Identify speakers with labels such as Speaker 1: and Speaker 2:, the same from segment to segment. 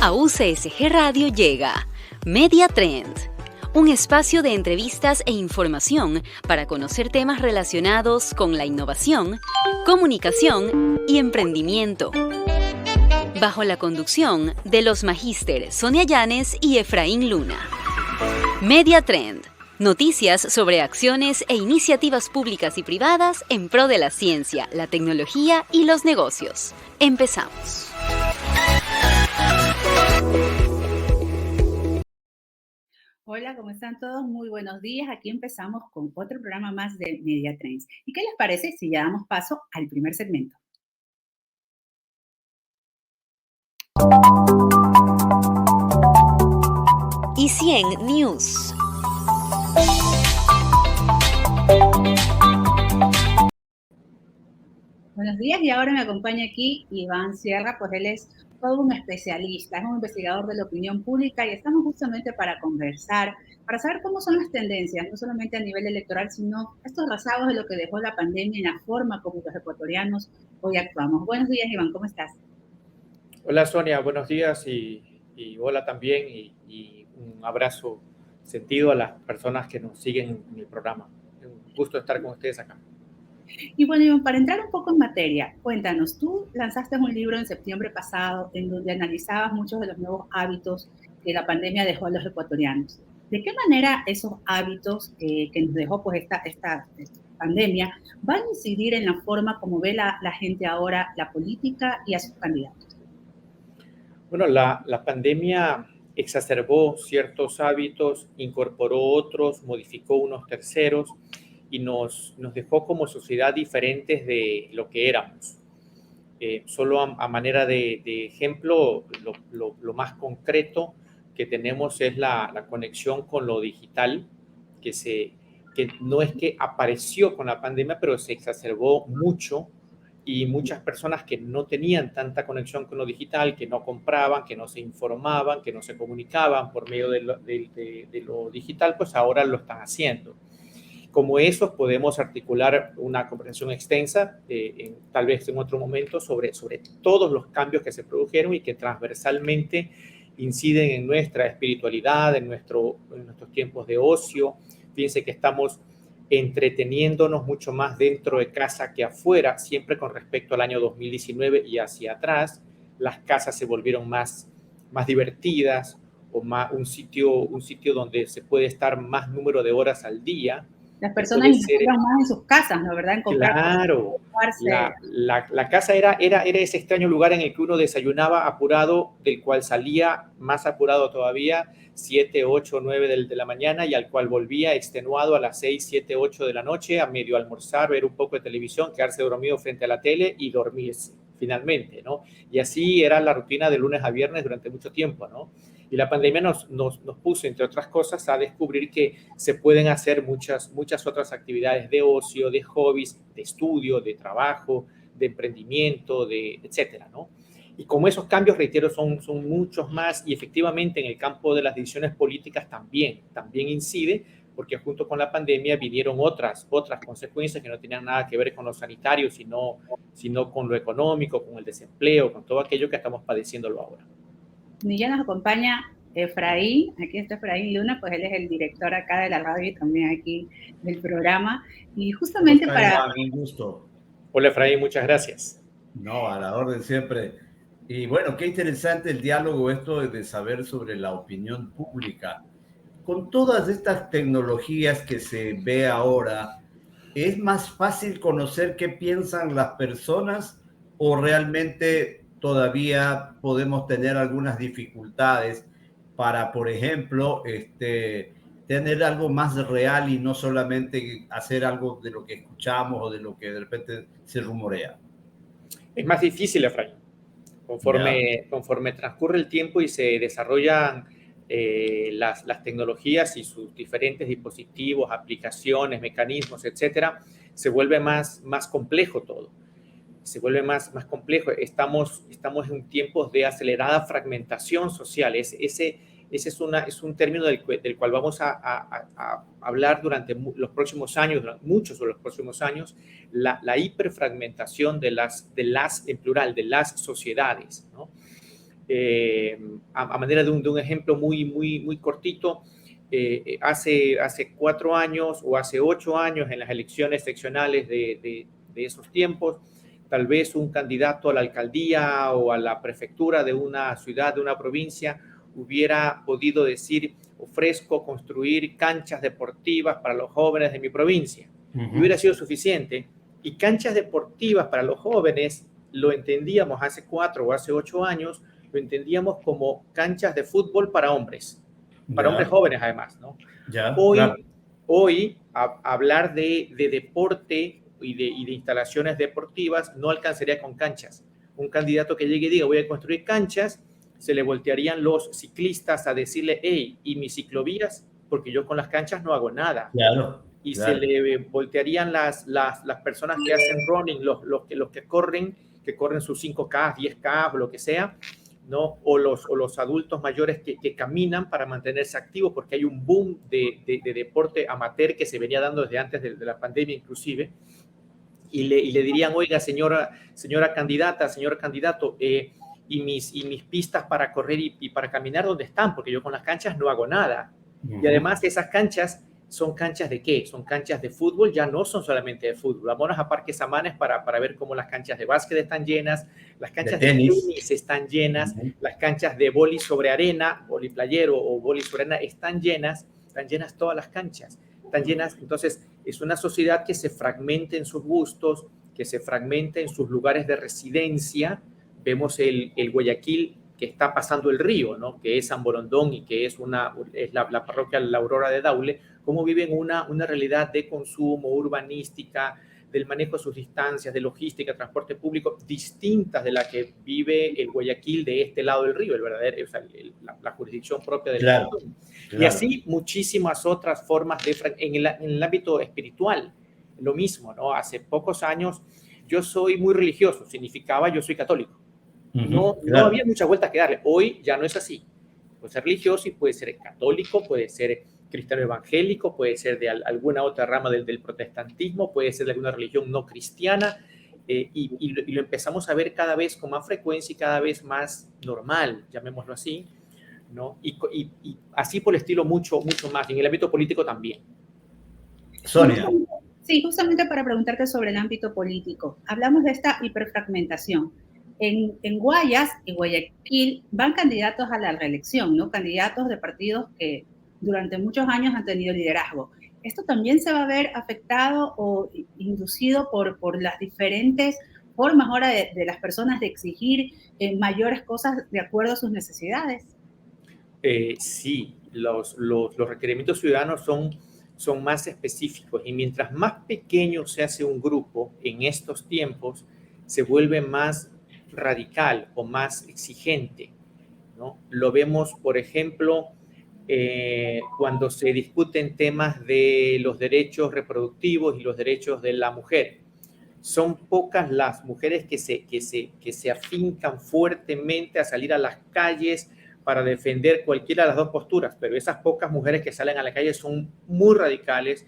Speaker 1: A UCSG Radio llega Media Trend, un espacio de entrevistas e información para conocer temas relacionados con la innovación, comunicación y emprendimiento. Bajo la conducción de los magíster Sonia Llanes y Efraín Luna. Media Trend, noticias sobre acciones e iniciativas públicas y privadas en pro de la ciencia, la tecnología y los negocios. Empezamos.
Speaker 2: Hola, ¿cómo están todos? Muy buenos días. Aquí empezamos con otro programa más de Media Trends. ¿Y qué les parece si ya damos paso al primer segmento?
Speaker 1: I100 News.
Speaker 2: Buenos días, y ahora me acompaña aquí Iván Sierra, pues él es todo un especialista, es un investigador de la opinión pública y estamos justamente para conversar, para saber cómo son las tendencias, no solamente a nivel electoral, sino estos rezagos de lo que dejó la pandemia en la forma como los ecuatorianos hoy actuamos. Buenos días, Iván, ¿cómo estás?
Speaker 3: Hola Sonia, buenos días y hola también y un abrazo sentido a las personas que nos siguen en el programa. Es un gusto estar con ustedes acá.
Speaker 2: Y bueno, Iván, para entrar un poco en materia, cuéntanos, tú lanzaste un libro en septiembre pasado en donde analizabas muchos de los nuevos hábitos que la pandemia dejó a los ecuatorianos. ¿De qué manera esos hábitos que nos dejó pues esta pandemia van a incidir en la forma como ve la gente ahora la política y a sus candidatos?
Speaker 3: Bueno, la pandemia exacerbó ciertos hábitos, incorporó otros, modificó unos terceros y nos dejó como sociedad diferentes de lo que éramos. Solo a manera de ejemplo, lo más concreto que tenemos es la conexión con lo digital, que no es que apareció con la pandemia, pero se exacerbó mucho y muchas personas que no tenían tanta conexión con lo digital, que no compraban, que no se informaban, que no se comunicaban por medio de lo digital, pues ahora lo están haciendo. Como esos podemos articular una conversación extensa, tal vez en otro momento, sobre todos los cambios que se produjeron y que transversalmente inciden en nuestra espiritualidad, en nuestros tiempos de ocio. Fíjense que estamos entreteniéndonos mucho más dentro de casa que afuera, siempre con respecto al año 2019 y hacia atrás. Las casas se volvieron más divertidas, o un sitio donde se puede estar más número de horas al día.
Speaker 2: Las personas invertían más en sus casas, ¿no? ¿Verdad? En comprar
Speaker 3: claro, la casa era ese extraño lugar en el que uno desayunaba apurado, del cual salía más apurado todavía, 7, 8, 9 de la mañana, y al cual volvía extenuado a las 6, 7, 8 de la noche, a medio almorzar, ver un poco de televisión, quedarse dormido frente a la tele y dormirse finalmente, ¿no? Y así era la rutina de lunes a viernes durante mucho tiempo, ¿no? Y la pandemia nos puso, entre otras cosas, a descubrir que se pueden hacer muchas otras actividades de ocio, de hobbies, de estudio, de trabajo, de emprendimiento, etcétera, ¿no? Y como esos cambios, reitero, son muchos más, y efectivamente en el campo de las decisiones políticas también incide, porque junto con la pandemia vinieron otras consecuencias que no tenían nada que ver con lo sanitario, sino con lo económico, con el desempleo, con todo aquello que estamos padeciéndolo ahora.
Speaker 2: Y ya nos acompaña Efraín, aquí está Efraín Luna, pues él es el director acá de la radio y también aquí del programa. Y justamente para...
Speaker 4: Un gusto.
Speaker 3: Hola Efraín, muchas gracias.
Speaker 4: No, a la orden siempre. Y bueno, qué interesante el diálogo esto de saber sobre la opinión pública. Con todas estas tecnologías que se ve ahora, ¿es más fácil conocer qué piensan las personas o realmente todavía podemos tener algunas dificultades para, por ejemplo, tener algo más real y no solamente hacer algo de lo que escuchamos o de lo que de repente se rumorea?
Speaker 3: Es más difícil, Efraín. Conforme transcurre el tiempo y se desarrollan las tecnologías y sus diferentes dispositivos, aplicaciones, mecanismos, etcétera, se vuelve más complejo todo. Se vuelve más complejo. Estamos en tiempos de acelerada fragmentación social. Ese es un término del cual vamos a hablar durante los próximos años, muchos de los próximos años, la hiperfragmentación de las, en plural, de las sociedades, ¿no? A manera de un ejemplo muy cortito, hace 4 años o hace 8 años en las elecciones seccionales de esos tiempos, tal vez un candidato a la alcaldía o a la prefectura de una ciudad, de una provincia, hubiera podido decir: ofrezco construir canchas deportivas para los jóvenes de mi provincia. Y hubiera sido suficiente. Y canchas deportivas para los jóvenes lo entendíamos hace 4 o hace 8 años, lo entendíamos como canchas de fútbol para hombres jóvenes además, ¿no? Hoy hablar de deporte y de instalaciones deportivas no alcanzaría con canchas. Un candidato que llegue y diga: voy a construir canchas, se le voltearían los ciclistas a decirle: hey, ¿y mis ciclovías? Porque yo con las canchas no hago nada. Se le voltearían las personas que hacen running, los que corren sus 5K, 10K o lo que sea, ¿no? O los adultos mayores que caminan para mantenerse activos, porque hay un boom de deporte amateur que se venía dando desde antes de la pandemia inclusive, y le dirían: oiga, señora candidata, señor candidato, y mis pistas para correr y para caminar, ¿dónde están? Porque yo con las canchas no hago nada. Y además esas canchas son canchas de ¿qué? Son canchas de fútbol, ya no son solamente de fútbol. Vámonos a Parque Samanes para ver cómo las canchas de básquet están llenas, las canchas de tenis están llenas, las canchas de vóley sobre arena, vóley playero o vóley sobre arena están llenas todas las canchas, están llenas. Entonces es una sociedad que se fragmenta en sus gustos, que se fragmenta en sus lugares de residencia. Vemos el Guayaquil que está pasando el río, ¿no? Que es San Borondón y que es la parroquia La Aurora de Daule, cómo viven una realidad de consumo, urbanística, del manejo de sus distancias, de logística, transporte público, distintas de la que vive el Guayaquil de este lado del río, el verdadero, o sea, la jurisdicción propia del Estado. Y así muchísimas otras formas en el ámbito espiritual, lo mismo, ¿no? Hace pocos años yo soy muy religioso, significaba yo soy católico. No había muchas vueltas que darle. Hoy ya no es así. Puede ser religioso y puede ser católico, puede ser cristiano evangélico, puede ser de alguna otra rama del protestantismo, puede ser de alguna religión no cristiana, y lo empezamos a ver cada vez con más frecuencia y cada vez más normal, llamémoslo así, ¿no? Y así por el estilo mucho más, y en el ámbito político también.
Speaker 4: Sonia.
Speaker 2: Sí, justamente para preguntarte sobre el ámbito político. Hablamos de esta hiperfragmentación. En Guayas y Guayaquil van candidatos a la reelección, ¿no? Candidatos de partidos que durante muchos años han tenido liderazgo. ¿Esto también se va a ver afectado o inducido por las diferentes formas ahora de las personas de exigir mayores cosas de acuerdo a sus necesidades?
Speaker 3: Sí, los requerimientos ciudadanos son más específicos, y mientras más pequeño se hace un grupo en estos tiempos, se vuelve más radical o más exigente, ¿no? Lo vemos, por ejemplo, cuando se discuten temas de los derechos reproductivos y los derechos de la mujer. Son pocas las mujeres que se afincan fuertemente a salir a las calles para defender cualquiera de las dos posturas, pero esas pocas mujeres que salen a la calle son muy radicales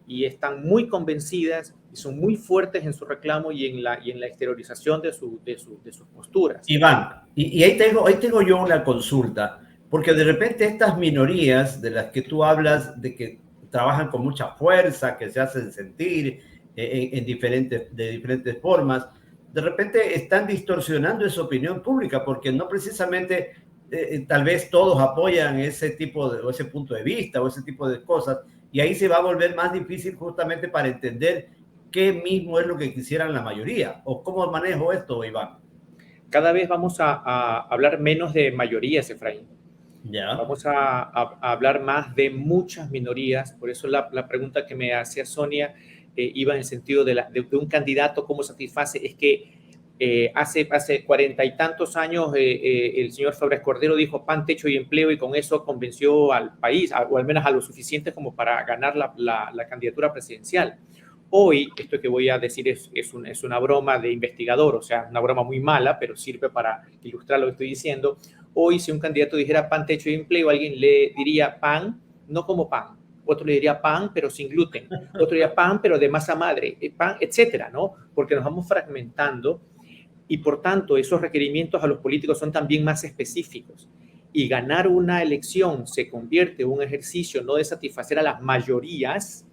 Speaker 3: y están muy convencidas y son muy fuertes en su reclamo y en la exteriorización de sus posturas.
Speaker 4: Iván, y ahí tengo yo una consulta, porque de repente estas minorías de las que tú hablas, de que trabajan con mucha fuerza, que se hacen sentir de diferentes formas, de repente están distorsionando esa opinión pública, porque no precisamente tal vez todos apoyan ese tipo o ese punto de vista o ese tipo de cosas, y ahí se va a volver más difícil justamente para entender qué mismo es lo que quisieran la mayoría. ¿O cómo manejo esto, Iván?
Speaker 3: Cada vez vamos a hablar menos de mayorías, Efraín.
Speaker 4: Ya.
Speaker 3: Vamos a hablar más de muchas minorías. Por eso la pregunta que me hacía Sonia iba en el sentido de un candidato, cómo satisface. Es que hace 40 y tantos años el señor Febres Cordero dijo pan, techo y empleo, y con eso convenció al país, o al menos a lo suficiente como para ganar la candidatura presidencial. Hoy, esto que voy a decir es una broma de investigador, o sea, una broma muy mala, pero sirve para ilustrar lo que estoy diciendo. Hoy, si un candidato dijera pan, techo y empleo, alguien le diría pan, no como pan. Otro le diría pan, pero sin gluten. Otro diría pan, pero de masa madre, pan, etcétera, ¿no? Porque nos vamos fragmentando. y por tanto esos requerimientos a los políticos son también más específicos. Y ganar una elección se convierte en un ejercicio no de satisfacer a las mayorías,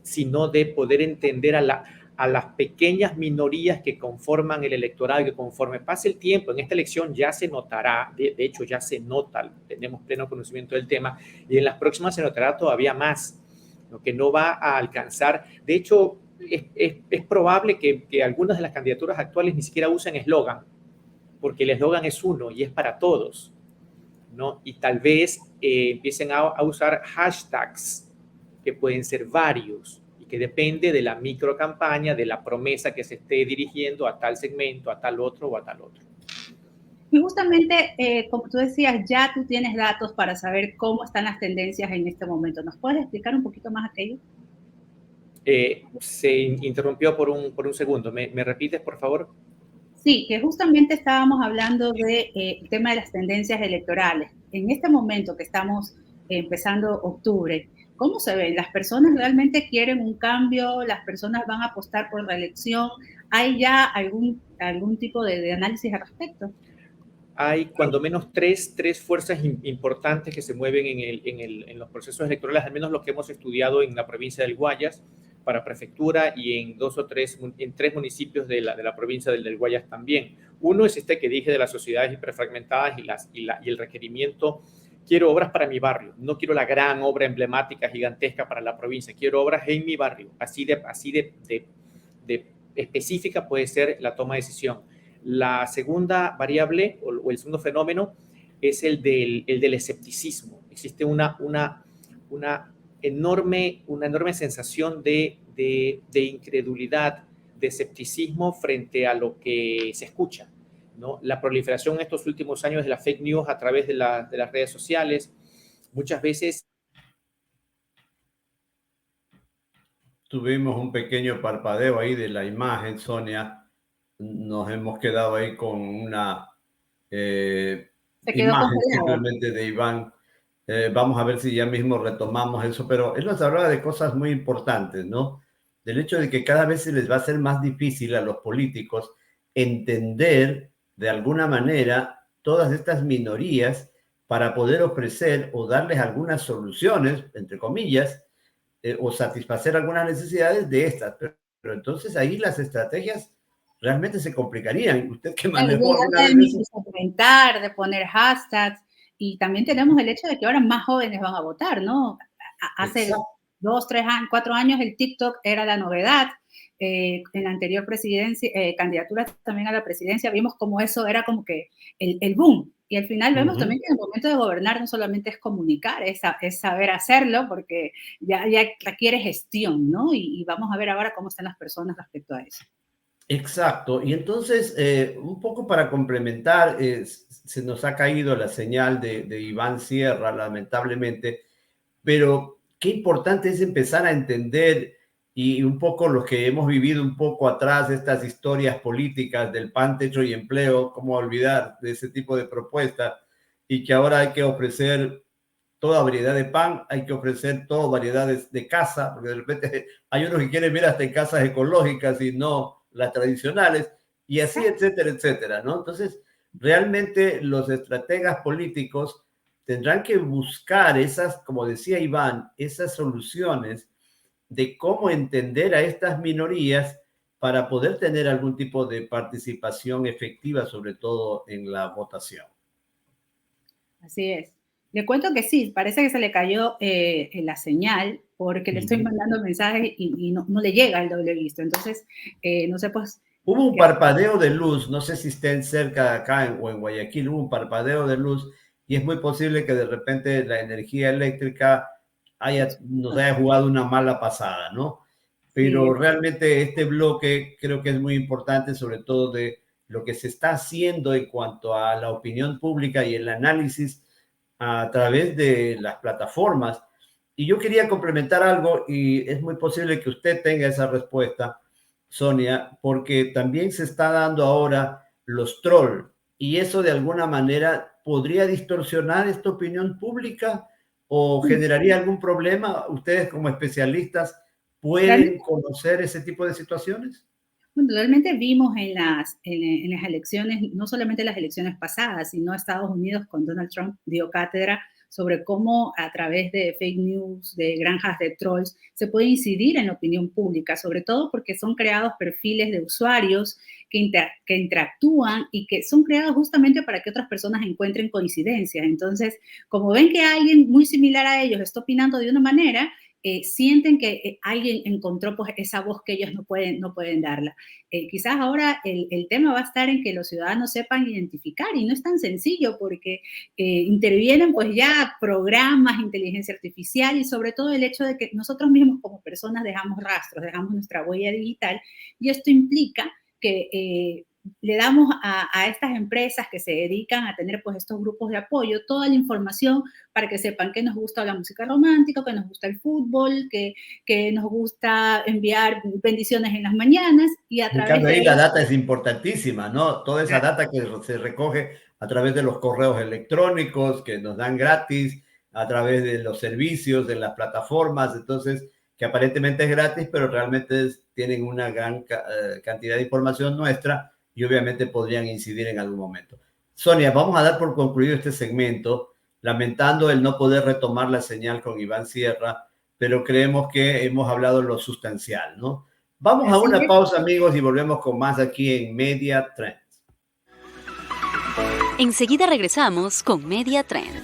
Speaker 3: sino de poder entender a las pequeñas minorías que conforman el electorado, que conforme pase el tiempo, en esta elección ya se notará, de hecho ya se nota, tenemos pleno conocimiento del tema, y en las próximas se notará todavía más, lo que no va a alcanzar. De hecho, es probable que algunas de las candidaturas actuales ni siquiera usen eslogan, porque el eslogan es uno y es para todos, ¿no? Y tal vez empiecen a usar hashtags, que pueden ser varios, y que depende de la microcampaña, de la promesa que se esté dirigiendo a tal segmento, a tal otro o a tal otro.
Speaker 2: Y justamente, como tú decías, ya tú tienes datos para saber cómo están las tendencias en este momento. ¿Nos puedes explicar un poquito más aquello?
Speaker 3: Se interrumpió por un segundo. ¿Me repites, por favor?
Speaker 2: Sí, que justamente estábamos hablando del tema de las tendencias electorales. En este momento que estamos empezando octubre, ¿cómo se ven? ¿Las personas realmente quieren un cambio? ¿Las personas van a apostar por la elección? ¿Hay ya algún tipo de análisis al respecto?
Speaker 3: Hay cuando menos tres fuerzas importantes que se mueven en los procesos electorales, al menos los que hemos estudiado en la provincia del Guayas para prefectura y en tres municipios de la provincia del Guayas también. Uno es este que dije de las sociedades hiperfragmentadas y el requerimiento: quiero obras para mi barrio, no quiero la gran obra emblemática, gigantesca para la provincia, quiero obras en mi barrio. Así de específica puede ser la toma de decisión. La segunda variable o el segundo fenómeno es el del escepticismo. Existe una enorme sensación de incredulidad, de escepticismo frente a lo que se escucha, ¿no? La proliferación en estos últimos años de la fake news a través de las redes sociales, muchas veces.
Speaker 4: Tuvimos un pequeño parpadeo ahí de la imagen, Sonia. Nos hemos quedado ahí con una imagen simplemente de Iván. Vamos a ver si ya mismo retomamos eso, pero él nos hablaba de cosas muy importantes, ¿no? Del hecho de que cada vez se les va a ser más difícil a los políticos entender de alguna manera todas estas minorías para poder ofrecer o darles algunas soluciones, entre comillas, o satisfacer algunas necesidades de estas. Pero entonces ahí las estrategias realmente se complicarían. ¿Usted qué manejó alguna vez eso?
Speaker 2: De poner hashtags, y también tenemos el hecho de que ahora más jóvenes van a votar, ¿no? Hace 2, 3 años, 4 años el TikTok era la novedad. En la anterior presidencia, candidatura también a la presidencia, vimos como eso era como que el boom. Y al final vemos también que en el momento de gobernar no solamente es comunicar, es saber hacerlo, porque ya requiere gestión, ¿no? Y vamos a ver ahora cómo están las personas respecto a eso.
Speaker 4: Exacto. Y entonces, un poco para complementar, se nos ha caído la señal de Iván Sierra, lamentablemente, pero qué importante es empezar a entender, y un poco lo que hemos vivido un poco atrás, estas historias políticas del pan, techo y empleo, cómo olvidar de ese tipo de propuestas, y que ahora hay que ofrecer toda variedad de pan, hay que ofrecer toda variedad de casa, porque de repente hay unos que quieren ver hasta en casas ecológicas y no las tradicionales, y así, etcétera, etcétera, ¿no? Entonces, realmente los estrategas políticos tendrán que buscar esas, como decía Iván, esas soluciones de cómo entender a estas minorías para poder tener algún tipo de participación efectiva, sobre todo en la votación.
Speaker 2: Así es. Le cuento que sí, parece que se le cayó la señal, porque le estoy mandando mensajes y no le llega el doble visto. Entonces, no sé, pues...
Speaker 4: Hubo un parpadeo de luz, no sé si estén cerca de acá o en Guayaquil, hubo un parpadeo de luz y es muy posible que de repente la energía eléctrica nos haya jugado una mala pasada, ¿no? Pero realmente este bloque creo que es muy importante, sobre todo de lo que se está haciendo en cuanto a la opinión pública y el análisis a través de las plataformas. Y yo quería complementar algo, y es muy posible que usted tenga esa respuesta, Sonia, porque también se está dando ahora los trolls, y eso de alguna manera podría distorsionar esta opinión pública o generaría algún problema. ¿Ustedes como especialistas pueden conocer ese tipo de situaciones?
Speaker 2: Bueno, realmente vimos en las elecciones, no solamente las elecciones pasadas, sino Estados Unidos con Donald Trump dio cátedra sobre cómo a través de fake news, de granjas de trolls, se puede incidir en la opinión pública, sobre todo porque son creados perfiles de usuarios que interactúan y que son creados justamente para que otras personas encuentren coincidencias. Entonces, como ven que alguien muy similar a ellos está opinando de una manera, sienten que alguien encontró pues esa voz que ellos no pueden darla. Quizás ahora el tema va a estar en que los ciudadanos sepan identificar y no es tan sencillo porque intervienen pues ya programas, inteligencia artificial y sobre todo el hecho de que nosotros mismos como personas dejamos rastros, dejamos nuestra huella digital y esto implica que le damos a estas empresas que se dedican a tener pues estos grupos de apoyo toda la información para que sepan que nos gusta la música romántica, que nos gusta el fútbol, que nos gusta enviar bendiciones en las mañanas y a través de
Speaker 4: ahí la
Speaker 2: ellos,
Speaker 4: data es importantísima, ¿no? Toda esa data que se recoge a través de los correos electrónicos que nos dan gratis, a través de los servicios, de las plataformas, entonces, que aparentemente es gratis, pero realmente tienen una gran cantidad de información nuestra y obviamente podrían incidir en algún momento. Sonia, vamos a dar por concluido este segmento, lamentando el no poder retomar la señal con Iván Sierra, pero creemos que hemos hablado lo sustancial, ¿no? Vamos a una pausa, amigos, y volvemos con más aquí en Media Trends.
Speaker 1: Enseguida regresamos con Media Trend.